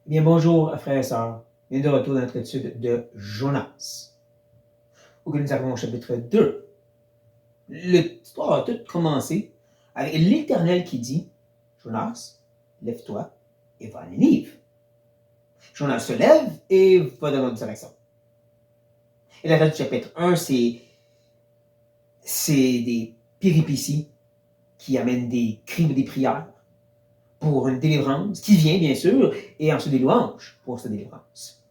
Eh bien, bonjour, frères et sœurs. Bienvenue de retour dans notre étude de Jonas, où nous avons au chapitre 2. L'histoire a tout commencé avec l'Éternel qui dit Jonas, lève-toi et va à Ninive. Jonas se lève et va dans notre direction. Et la date du chapitre 1, c'est des péripéties qui amènent des cris ou des prières pour une délivrance qui vient, bien sûr, et ensuite des louanges pour cette délivrance.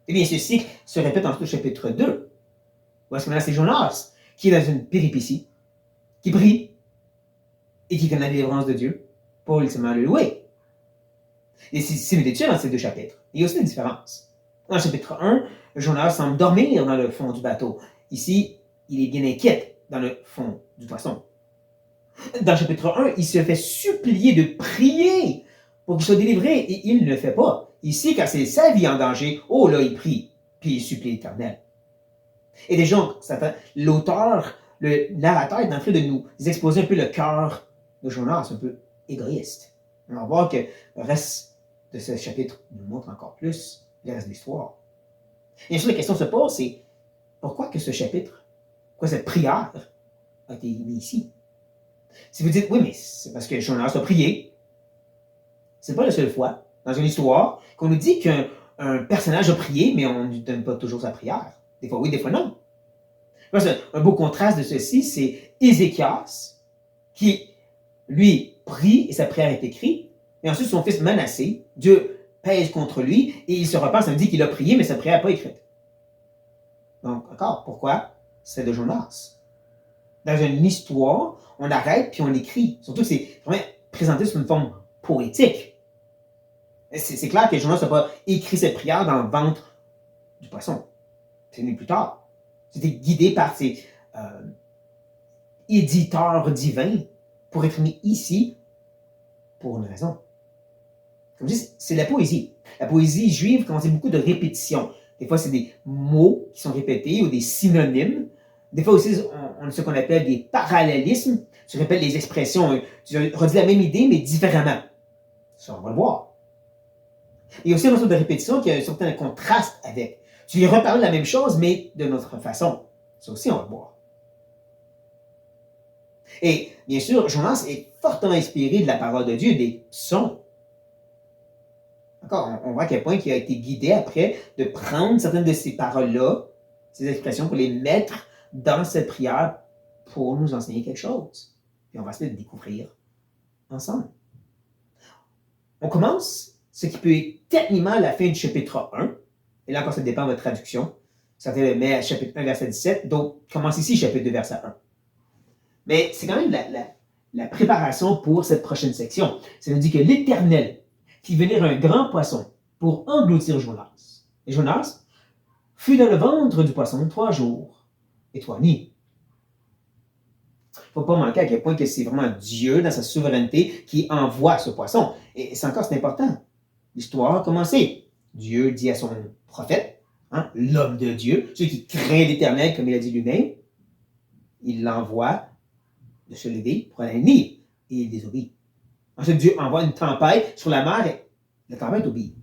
Et bien, ce cycle se répète ensuite au chapitre 2. Où est-ce que maintenant c'est Jonas qui est dans une péripétie, qui prie et qui connaît la délivrance de Dieu pour ultimement le louer. Et c'est similitude dans ces deux chapitres. Il y a aussi une différence. Dans le chapitre 1, Jonas semble dormir dans le fond du bateau. Ici, il est bien inquiet dans le fond du poisson. Dans le chapitre 1, il se fait supplier de prier pour qu'il soit délivré et il ne le fait pas. Ici, quand c'est sa vie en danger, oh là, il prie, puis il supplie l'Éternel. Et déjà, l'auteur, le narrateur est en train de nous exposer un peu le cœur de Jonas, un peu égoïste. On va voir que le reste de ce chapitre nous montre encore plus le reste de l'histoire. Bien sûr, la question se pose, c'est pourquoi que ce chapitre, pourquoi cette prière a été mise ici? Si vous dites, oui, mais c'est parce que Jonas a prié, c'est pas la seule fois dans une histoire qu'on nous dit qu'un personnage a prié, mais on ne lui donne pas toujours sa prière. Des fois oui, des fois non. Un beau contraste de ceci, c'est Ézéchias qui, lui, prie et sa prière est écrite, et ensuite son fils Manassé, Dieu pèse contre lui et il se repent, ça me dit qu'il a prié, mais sa prière n'est pas écrite. Donc, encore, pourquoi? C'est de Jonas. Dans une histoire, on arrête puis on écrit. Surtout que c'est vraiment présenté sous une forme poétique. C'est clair que Jonas n'a pas écrit cette prière dans le ventre du poisson. C'est venu plus tard. C'était guidé par ses éditeurs divins pour être mis ici pour une raison. Comme je dis, c'est la poésie. La poésie juive contient beaucoup de répétitions. Des fois, c'est des mots qui sont répétés ou des synonymes. Des fois aussi, on a ce qu'on appelle des parallélismes. Tu répètes les expressions, tu redis la même idée, mais différemment. Ça, on va le voir. Il y a aussi une sorte de répétition qui a un certain contraste avec. Tu lui reparles la même chose, mais de notre façon. Ça aussi, on va le voir. Et bien sûr, Jonas est fortement inspiré de la parole de Dieu, des psaumes. Encore, on voit à quel point il a été guidé après de prendre certaines de ces paroles-là, ces expressions, pour les mettre dans cette prière pour nous enseigner quelque chose. Et on va essayer de découvrir ensemble. On commence ce qui peut être techniquement la fin du chapitre 1. Et là encore, ça dépend de votre traduction. Certains le mettent à chapitre 1, verset 17. Donc, commence ici, chapitre 2, verset 1. Mais c'est quand même la préparation pour cette prochaine section. Ça nous dit que l'Éternel fit venir un grand poisson pour engloutir Jonas. Et Jonas fut dans le ventre du poisson 3 jours et 3 nuits. Il ne faut pas manquer à quel point que c'est vraiment Dieu, dans sa souveraineté, qui envoie ce poisson. Et c'est important. L'histoire a commencé. Dieu dit à son prophète, l'homme de Dieu, celui qui craint l'Éternel, comme il a dit lui-même, il l'envoie de se lever pour aller à Ninive. Et il désobéit. Ensuite, Dieu envoie une tempête sur la mer et la tempête obéit.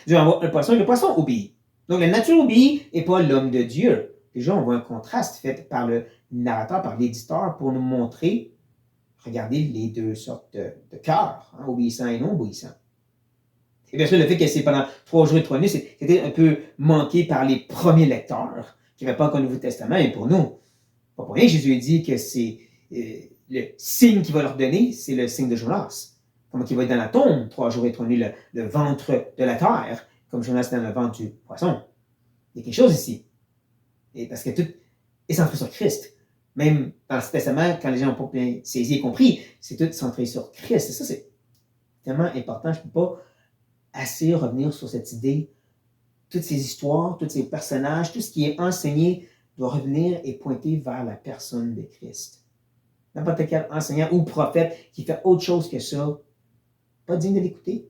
Dieu envoie un poisson et le poisson obéit. Donc la nature obéit et pas l'homme de Dieu. Déjà, on voit un contraste fait par le narrateur, par l'éditeur, pour nous montrer, regardez les deux sortes de cœurs, obéissant et non obéissant. Et bien sûr, le fait que c'est pendant 3 jours et 3 nuits, c'était un peu manqué par les premiers lecteurs qui n'avaient pas encore le Nouveau Testament. Et pour nous, pas pour rien, Jésus a dit que c'est le signe qu'il va leur donner, c'est le signe de Jonas. Comme qu'il va être dans la tombe 3 jours et 3 nuits, le ventre de la terre, comme Jonas est dans le ventre du poisson. Il y a quelque chose ici. Et parce que tout est centré sur Christ. Même dans l'Ancien Testament, quand les gens n'ont pas bien saisi et compris, c'est tout centré sur Christ. Et ça, c'est tellement important. Je ne peux pas assez revenir sur cette idée. Toutes ces histoires, tous ces personnages, tout ce qui est enseigné doit revenir et pointer vers la personne de Christ. N'importe quel enseignant ou prophète qui fait autre chose que ça, pas digne de l'écouter.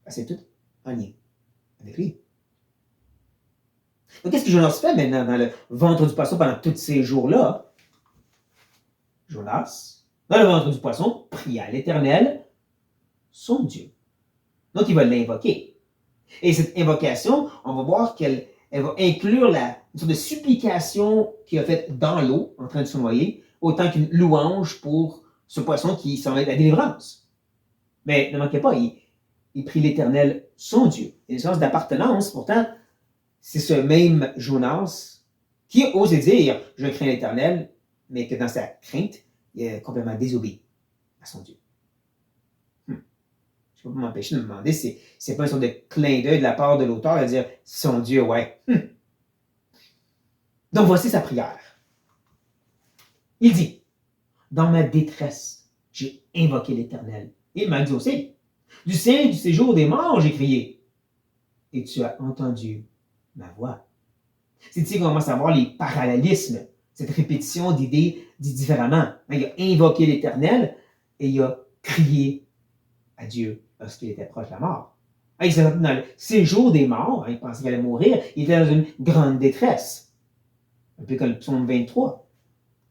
C'est tout en lien avec lui. Donc, qu'est-ce que Jonas fait maintenant dans le ventre du poisson pendant tous ces jours-là? Jonas, dans le ventre du poisson, prie à l'Éternel, son Dieu. Donc, il va l'invoquer. Et cette invocation, on va voir qu'elle va inclure une sorte de supplication qu'il a faite dans l'eau, en train de se noyer, autant qu'une louange pour ce poisson qui s'en va être la délivrance. Mais ne manquez pas, il prie l'Éternel, son Dieu. Et une sens d'appartenance, pourtant, c'est ce même Jonas qui a osé dire « Je crains l'Éternel », mais que dans sa crainte, il a complètement désobéi à son Dieu. Je ne peux pas m'empêcher de me demander si c'est pas une sorte de clin d'œil de la part de l'auteur de dire « Son Dieu, ouais. » Donc voici sa prière. Il dit « Dans ma détresse, j'ai invoqué l'Éternel. Il m'a exaucé. Du sein du séjour des morts, j'ai crié. Et tu as entendu ma voix. » C'est ici qu'on commence à voir les parallélismes, cette répétition d'idées dit différemment. Il a invoqué l'Éternel et il a crié à Dieu lorsqu'il était proche de la mort. Il s'est dans le séjour des morts, il pensait qu'il allait mourir, il était dans une grande détresse. Un peu comme le psaume 23,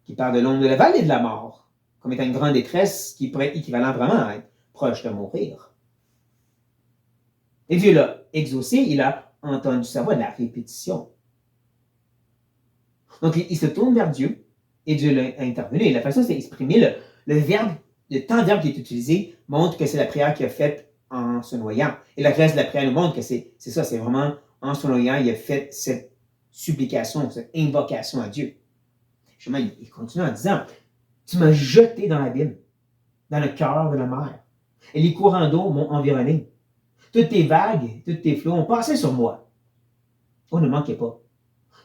qui parle de l'ombre de la vallée de la mort, comme étant une grande détresse qui pourrait être équivalent vraiment à être proche de mourir. Et Dieu l'a exaucé, il a entendu sa voix, de la répétition. Donc, il se tourne vers Dieu et Dieu l'a intervenu. Et la façon dont c'est exprimé, le temps verbe qui est utilisé montre que c'est la prière qu'il a faite en se noyant. Et le reste de la prière nous montre que c'est ça, c'est vraiment en se noyant, il a fait cette supplication, cette invocation à Dieu. Justement, il continue en disant « Tu m'as jeté dans l'abîme, dans le cœur de la mer, et les courants d'eau m'ont environné. Toutes tes vagues, tous tes flots ont passé sur moi. » Oh, ne manquez pas.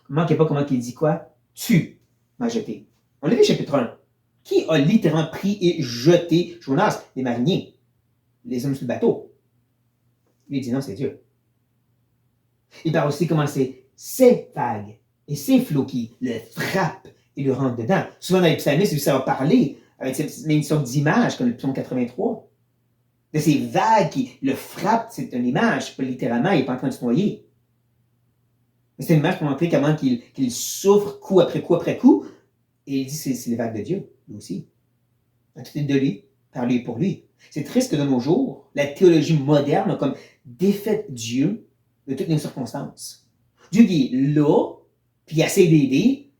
Ne manquez pas comment il dit quoi? Tu m'as jeté. On l'a vu chapitre 1. Qui a littéralement pris et jeté Jonas? Les mariniers, les hommes sur le bateau. Lui, il dit non, c'est Dieu. Il parle aussi comment c'est ces vagues et ces flots qui le frappent et le rentrent dedans. Souvent dans les psalmistes, ça va parler avec une sorte d'image, comme le psaume 83. De ces vagues qui le frappent, c'est une image, pas littéralement, il n'est pas en train de se noyer. Mais c'est une image pour montrer comment qu'il souffre coup après coup après coup. Et il dit c'est les vagues de Dieu, lui aussi. Tout est de lui, par lui et pour lui. C'est triste que de nos jours, la théologie moderne a comme défait Dieu de toutes nos circonstances. Dieu qui est là, puis il essaie d'aider,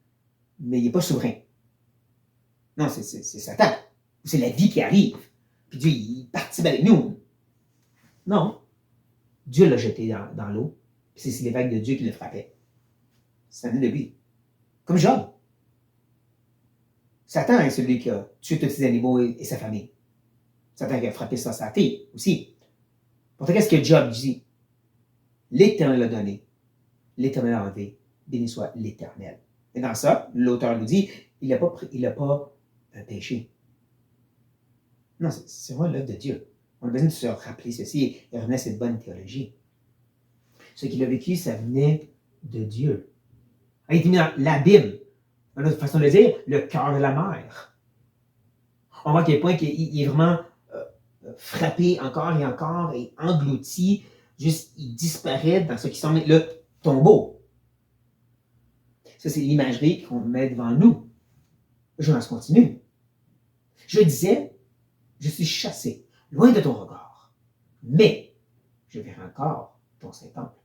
mais il n'est pas souverain. Non, c'est Satan. C'est la vie qui arrive. Puis Dieu, il participe avec nous. Non. Dieu l'a jeté dans l'eau. Puis c'est les vagues de Dieu qui le frappaient. Ça venait de lui. Comme Job. Satan est celui qui a tué tous ses animaux et sa famille. Satan qui a frappé sa fille aussi. Pourtant, qu'est-ce que Job dit? L'Éternel l'a donné. L'Éternel a enlevé. Béni soit l'Éternel. Et dans ça, l'auteur nous dit, il n'a pas péché. Non, c'est vraiment l'œuvre de Dieu. On a besoin de se rappeler ceci et revenir à cette bonne théologie. Ce qu'il a vécu, ça venait de Dieu. Il a été mis dans l'abîme. Une autre façon de le dire, le cœur de la mer. On voit à quel point il est vraiment frappé encore et englouti. Juste, il disparaît dans ce qui semble être le tombeau. Ça, c'est l'imagerie qu'on met devant nous. Jonas continue. Je disais, je suis chassé, loin de ton regard, mais je verrai encore ton Saint-Temple.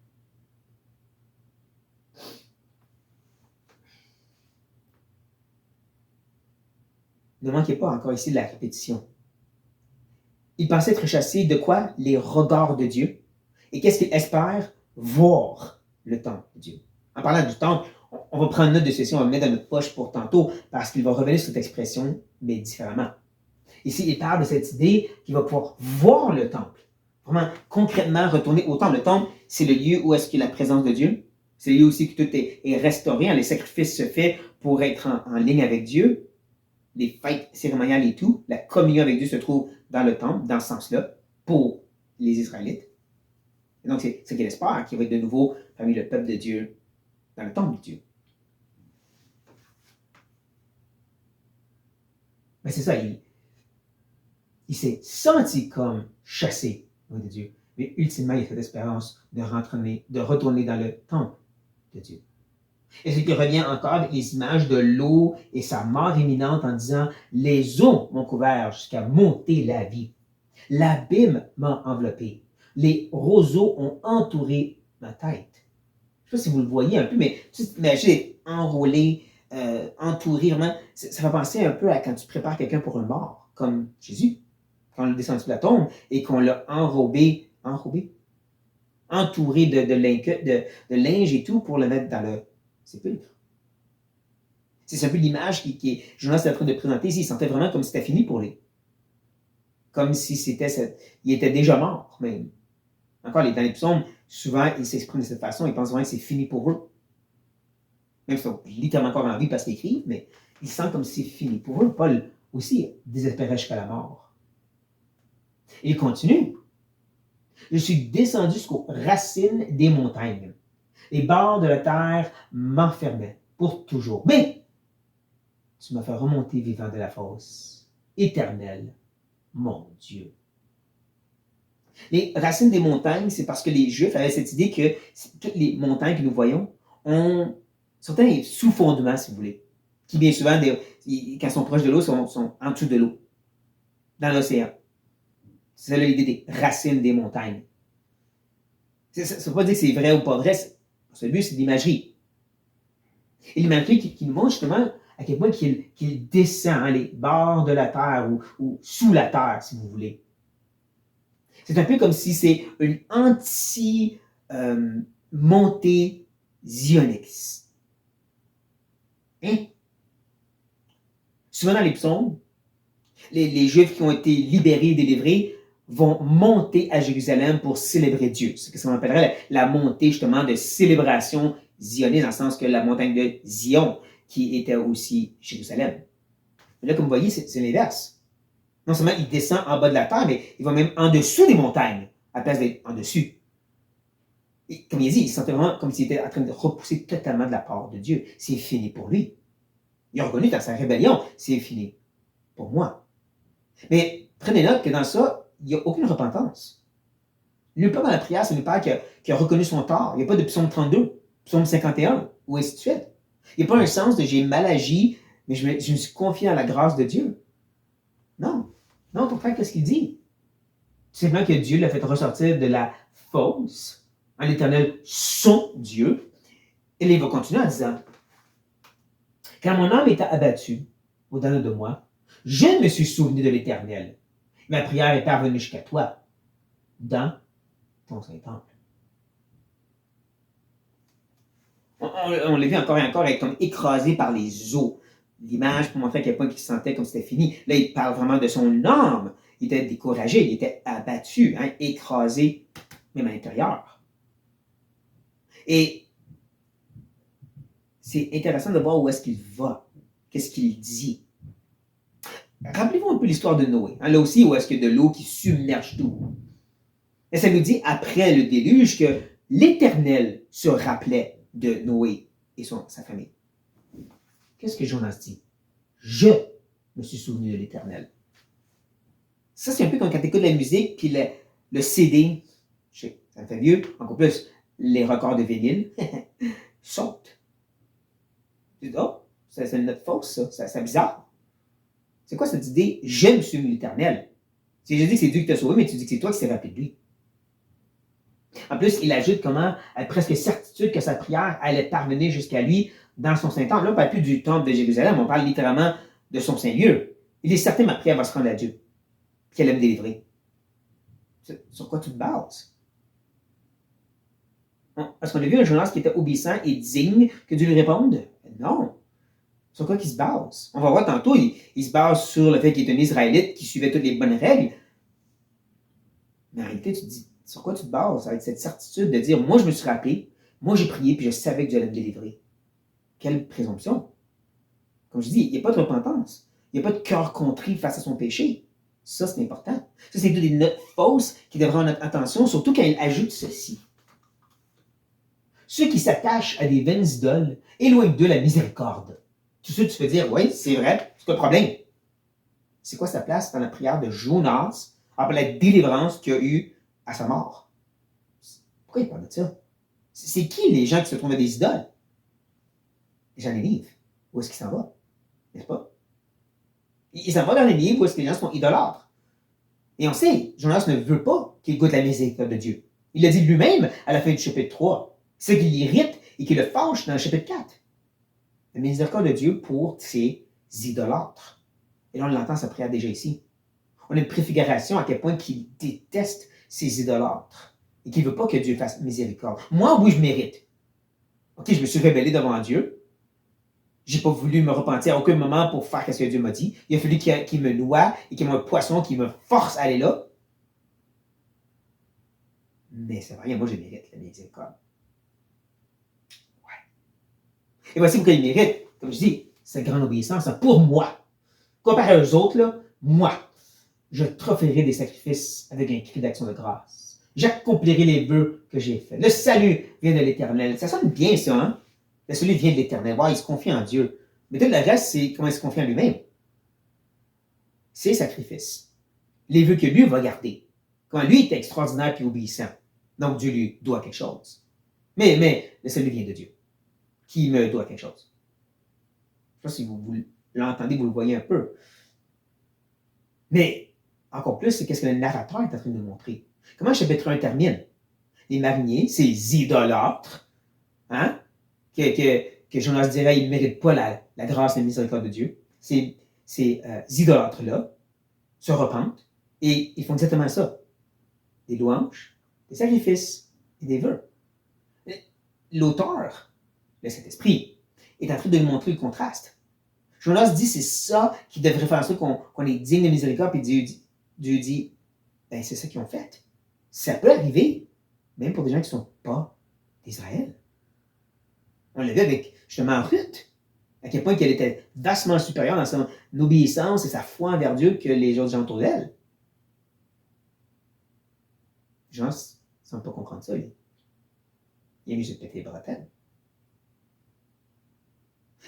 Ne manquez pas encore ici de la répétition. Il pensait être chassé de quoi? Les regards de Dieu. Et qu'est-ce qu'il espère? Voir le temple de Dieu. En parlant du temple, on va prendre note de ceci, on va le mettre dans notre poche pour tantôt, parce qu'il va revenir sur cette expression, mais différemment. Ici, il parle de cette idée qu'il va pouvoir voir le temple. Vraiment, concrètement, retourner au temple. Le temple, c'est le lieu où est-ce qu'il y a la présence de Dieu. C'est le lieu aussi que tout est restauré. Les sacrifices se font pour être en ligne avec Dieu. Les fêtes cérémoniales et tout, la communion avec Dieu se trouve dans le temple, dans ce sens-là, pour les Israélites. Et donc, c'est ce qu'il espère, qu'il va être de nouveau parmi le peuple de Dieu, dans le temple de Dieu. Mais c'est ça, il s'est senti comme chassé loin de Dieu. Mais ultimement, il a cette espérance de retourner dans le temple de Dieu. Et ce qui revient encore avec les images de l'eau et sa mort imminente en disant « Les eaux m'ont couvert jusqu'à monter la vie. L'abîme m'a enveloppé. Les roseaux ont entouré ma tête. Je ne sais pas si vous le voyez un peu, mais imaginez enrôlé, entouré, vraiment. Ça fait penser un peu à quand tu prépares quelqu'un pour une mort, comme Jésus, quand on l'a descendu de la tombe et qu'on l'a entouré de linge et tout pour le mettre dans le sépulcre. C'est un peu l'image que Jonas est en train de présenter ici. Il sentait vraiment comme si c'était fini pour lui. Comme si il était déjà mort, même. Encore, dans les psaumes, souvent, ils s'expriment de cette façon. Ils pensent vraiment que c'est fini pour eux. Même s'ils sont littéralement encore en vie parce qu'ils écrivent, mais ils sentent comme si c'est fini pour eux. Paul aussi désespérait jusqu'à la mort. Et il continue. Je suis descendu jusqu'aux racines des montagnes. Les bords de la terre m'enfermaient pour toujours. Mais tu m'as fait remonter vivant de la fosse. Éternel, mon Dieu. Les racines des montagnes, c'est parce que les Juifs avaient cette idée que toutes les montagnes que nous voyons ont certains sous-fondements, si vous voulez, qui bien souvent, quand ils sont proches de l'eau, sont en dessous de l'eau, dans l'océan. C'est ça l'idée des racines des montagnes. Ça ne veut pas dire que c'est vrai ou pas vrai. Le but, c'est de l'imagerie. Et l'imagerie qui nous montre justement à quel point qu'il descend les bords de la terre ou sous la terre, si vous voulez. C'est un peu comme si c'est une anti-montée Zionix. Hein? Souvent dans les psaumes, les Juifs qui ont été libérés et délivrés vont monter à Jérusalem pour célébrer Dieu. C'est ce qu'on appellerait la montée justement de célébration zioniste, dans le sens que la montagne de Zion, qui était aussi Jérusalem. Mais là, comme vous voyez, c'est l'inverse. Non seulement il descend en bas de la terre, mais il va même en dessous des montagnes, à la place d'être en dessus. Et comme il dit, il se sentait vraiment comme s'il était en train de repousser totalement de la part de Dieu. C'est fini pour lui. Il a reconnu dans sa rébellion, c'est fini pour moi. Mais prenez note que dans ça, il n'y a aucune repentance. Nulle part dans la prière, c'est le Père qui a reconnu son tort. Il n'y a pas de psaume 32, psaume 51, ou ainsi de suite. Il n'y a pas un sens de j'ai mal agi, mais je me suis confié à la grâce de Dieu. Non. Non, pourquoi qu'est-ce qu'il dit? Tout simplement que Dieu l'a fait ressortir de la fosse, en l'Éternel, son Dieu. Et là, il va continuer en disant, quand mon âme était abattue au-dedans de moi, je me suis souvenu de l'Éternel. Ma prière est parvenue jusqu'à toi, dans ton Saint-Temple. On l'a vu encore et encore, être comme écrasé par les eaux. L'image pour montrer à quel point il se sentait comme c'était fini. Là, il parle vraiment de son âme. Il était découragé, il était abattu, écrasé, même à l'intérieur. Et c'est intéressant de voir où est-ce qu'il va, qu'est-ce qu'il dit. Rappelez-vous un peu l'histoire de Noé. Là aussi, où est-ce qu'il y a de l'eau qui submerge tout. Et ça nous dit, après le déluge, que l'Éternel se rappelait de Noé et sa famille. Qu'est-ce que Jonas dit? Je me suis souvenu de l'Éternel. Ça, c'est un peu comme quand tu écoutes la musique, puis le CD, je sais, ça me fait vieux, encore plus, les records de vinyle, sautent. Tu dis, oh, c'est une note fausse, ça. C'est bizarre. C'est quoi cette idée? Je me suis souvenu de l'Éternel. Je dis que c'est Dieu qui t'a sauvé, mais tu dis que c'est toi qui t'es rappelé de lui. En plus, il ajoute comment, avec presque certitude, que sa prière allait parvenir jusqu'à lui dans son Saint-Temple. Là, on ne parle plus du temple de Jérusalem, on parle littéralement de son Saint-Lieu. Il est certain que ma prière va se rendre à Dieu, qu'elle allait me délivrer. Sur quoi tu te bases? Est-ce qu'on a vu un Jonas qui était obéissant et digne que Dieu lui réponde? Non. Sur quoi qu'il se base? On va voir tantôt, il se base sur le fait qu'il est un Israélite qui suivait toutes les bonnes règles. Mais en réalité, tu te dis, sur quoi tu te bases avec cette certitude de dire, moi je me suis rappelé, moi j'ai prié, puis je savais que Dieu allait me délivrer. Quelle présomption! Comme je dis, il n'y a pas de repentance. Il n'y a pas de cœur contrit face à son péché. Ça, c'est important. Ça, c'est des notes fausses qui devraient avoir notre attention, surtout quand il ajoute ceci. Ceux qui s'attachent à des vaines idoles éloignent d'eux la miséricorde. Tout ça, tu peux dire, oui, c'est vrai, c'est pas le problème. C'est quoi sa place dans la prière de Jonas après la délivrance qu'il a eue à sa mort? Pourquoi il parle de ça? C'est qui les gens qui se trouvent à des idoles? Les gens des livres. Où est-ce qu'il s'en va? N'est-ce pas? Il s'en va dans les livres où est-ce que les gens sont idolâtres. Et on sait, Jonas ne veut pas qu'il goûte la miséricorde de Dieu. Il l'a dit lui-même à la fin du chapitre 3. C'est ce qui l'irrite et qui le fâche dans le chapitre 4. La miséricorde de Dieu pour ses idolâtres. Et là, on l'entend sa prière déjà ici. On a une préfiguration à quel point qu'il déteste ses idolâtres et qu'il ne veut pas que Dieu fasse miséricorde. Moi, oui, je mérite. OK, je me suis rebellé devant Dieu. Je n'ai pas voulu me repentir à aucun moment pour faire ce que Dieu m'a dit. Il a fallu qu'il me noie et qu'il y ait un poisson qui me force à aller là. Mais c'est vrai, moi, je mérite la miséricorde. Ouais. Et voici pourquoi il mérite, comme je dis, cette grande obéissance pour moi. Comparé aux autres, là, moi, je t'offrirai des sacrifices avec un cri d'action de grâce. J'accomplirai les vœux que j'ai faits. Le salut vient de l'Éternel. Ça sonne bien, ça, hein? Le salut vient de l'Éternel. Wow, il se confie en Dieu. Mais tout le reste, c'est comment il se confie en lui-même. Ses sacrifices. Les vœux que lui va garder. Comment lui est extraordinaire et obéissant. Donc, Dieu lui doit quelque chose. Mais le salut vient de Dieu. Qui me doit quelque chose. Je ne sais pas si vous l'entendez, vous le voyez un peu. Mais, encore plus, c'est qu'est-ce que le narrateur est en train de nous montrer. Comment le chapitre 1 termine? Les mariniers, ces idolâtres, hein? Que Jonas dirait, ils ne méritent pas la grâce et la miséricorde de Dieu. Ces idolâtres-là se repentent et ils font exactement ça. Des louanges, des sacrifices et des vœux. L'auteur, le Saint-Esprit, est en train de nous montrer le contraste. Jonas dit c'est ça qui devrait faire en sorte qu'on est digne de miséricorde, puis Dieu dit ben c'est ça qu'ils ont fait. Ça peut arriver, même pour des gens qui ne sont pas d'Israël. On l'a vu avec justement Ruth, à quel point qu'elle était vastement supérieure dans son obéissance et sa foi envers Dieu que les autres gens autour d'elle. Les gens ne semblent pas comprendre ça. Il a mis juste péter les bretelles.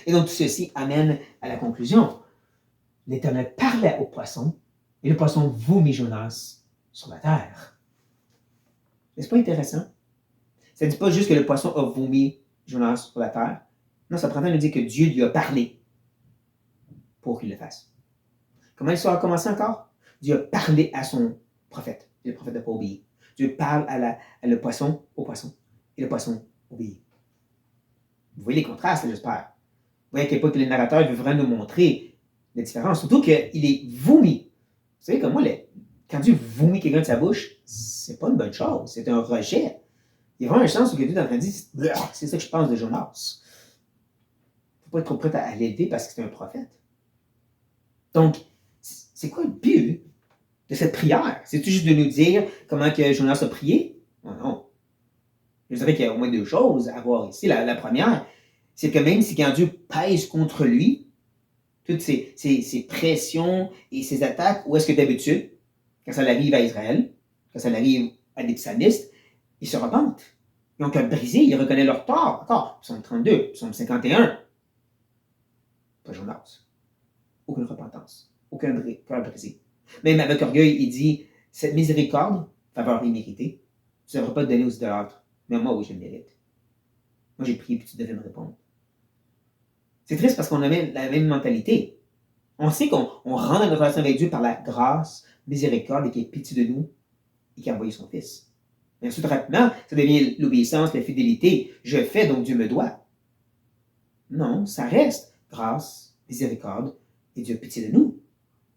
Et donc tout ceci amène à la conclusion. L'Éternel parlait au poisson et le poisson vomit Jonas sur la terre. N'est-ce pas intéressant? Ça ne dit pas juste que le poisson a vomi Jonas sur la terre. Non, ça prétend nous dire que Dieu lui a parlé pour qu'il le fasse. Comment l'histoire a commencé encore? Dieu a parlé à son prophète. Et le prophète n'a pas obéi. Dieu parle au poisson, et le poisson obéit. Vous voyez les contrastes, j'espère. Vous voyez à quel point que le narrateur veut vraiment nous montrer la différence. Surtout qu'il est vomi. Vous savez, comme moi, quand Dieu vomit quelqu'un de sa bouche, c'est pas une bonne chose. C'est un rejet. Il y a vraiment un sens où Dieu est en train de dire c'est ça que je pense de Jonas. Il ne faut pas être trop prêt à l'élever parce que c'est un prophète. Donc, c'est quoi le but de cette prière? C'est-tu juste de nous dire comment que Jonas a prié? Non. Je dirais qu'il y a au moins deux choses à voir ici. La première, c'est que même si quand Dieu pèse contre lui, toutes ces pressions et ces attaques, où est-ce que d'habitude, quand ça arrive à Israël, quand ça arrive à des psalmistes, ils se repentent. Ils ont cœur brisé, ils reconnaissent leur tort. Encore, psaume 32, psaume 51. Pas Jonas. Aucune repentance. Aucun cœur brisé. Même avec orgueil, il dit, cette miséricorde, faveur imméritée, tu ne devrais pas te donner aux idolâtres. Mais moi, oui, je le mérite. Moi, j'ai prié, puis tu devais me répondre. C'est triste parce qu'on a la même mentalité. On sait qu'on rentre dans notre relation avec Dieu par la grâce, miséricorde, et qu'il ait pitié de nous, et qu'il a envoyé son Fils. Mais ensuite, rapidement, ça devient l'obéissance, la fidélité. Je fais, donc Dieu me doit. Non, ça reste grâce, miséricorde, et Dieu a pitié de nous.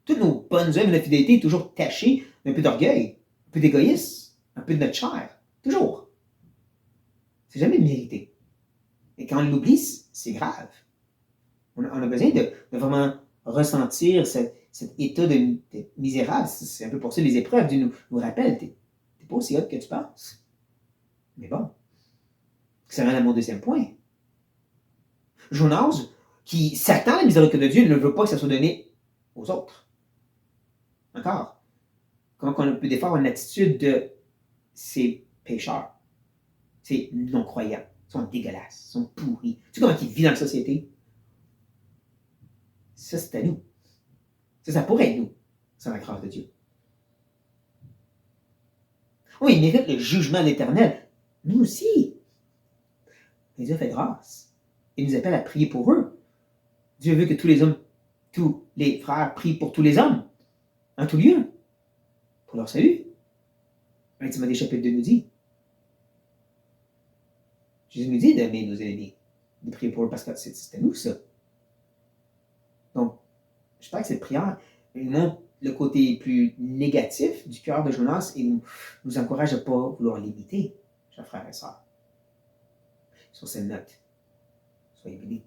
Toutes nos bonnes œuvres de fidélité sont toujours tachées d'un peu d'orgueil, un peu d'égoïsme, un peu de notre chair. Toujours. C'est jamais mérité. Et quand on l'oublie, c'est grave. On a besoin de vraiment ressentir cet état de misérable. C'est un peu pour ça les épreuves. Dieu nous rappelle, t'es pas aussi hot que tu penses. Mais bon. Ça mène à mon deuxième point. Jonas, qui s'attend à la miséricorde de Dieu, ne veut pas que ça soit donné aux autres. Encore. Comment on peut défendre une attitude de ces pécheurs, ces non-croyants, sont dégueulasses, sont pourris. Tu sais comment ils vivent dans la société? Ça, c'est à nous. Ça pourrait être nous, sans la grâce de Dieu. Oui, ils méritent le jugement de l'Éternel. Nous aussi. Mais Dieu fait grâce. Il nous appelle à prier pour eux. Dieu veut que tous les hommes, tous les frères prient pour tous les hommes, en tout lieu, pour leur salut. 1 Timothée chapitre 2 nous dit. Jésus nous dit d'aimer nos ennemis, de prier pour eux, parce que c'était nous, ça. Donc, j'espère que cette prière montre le côté plus négatif du cœur de Jonas et nous encourage à ne pas vouloir l'imiter, chers frères et sœurs. Sur cette note, soyez bénis.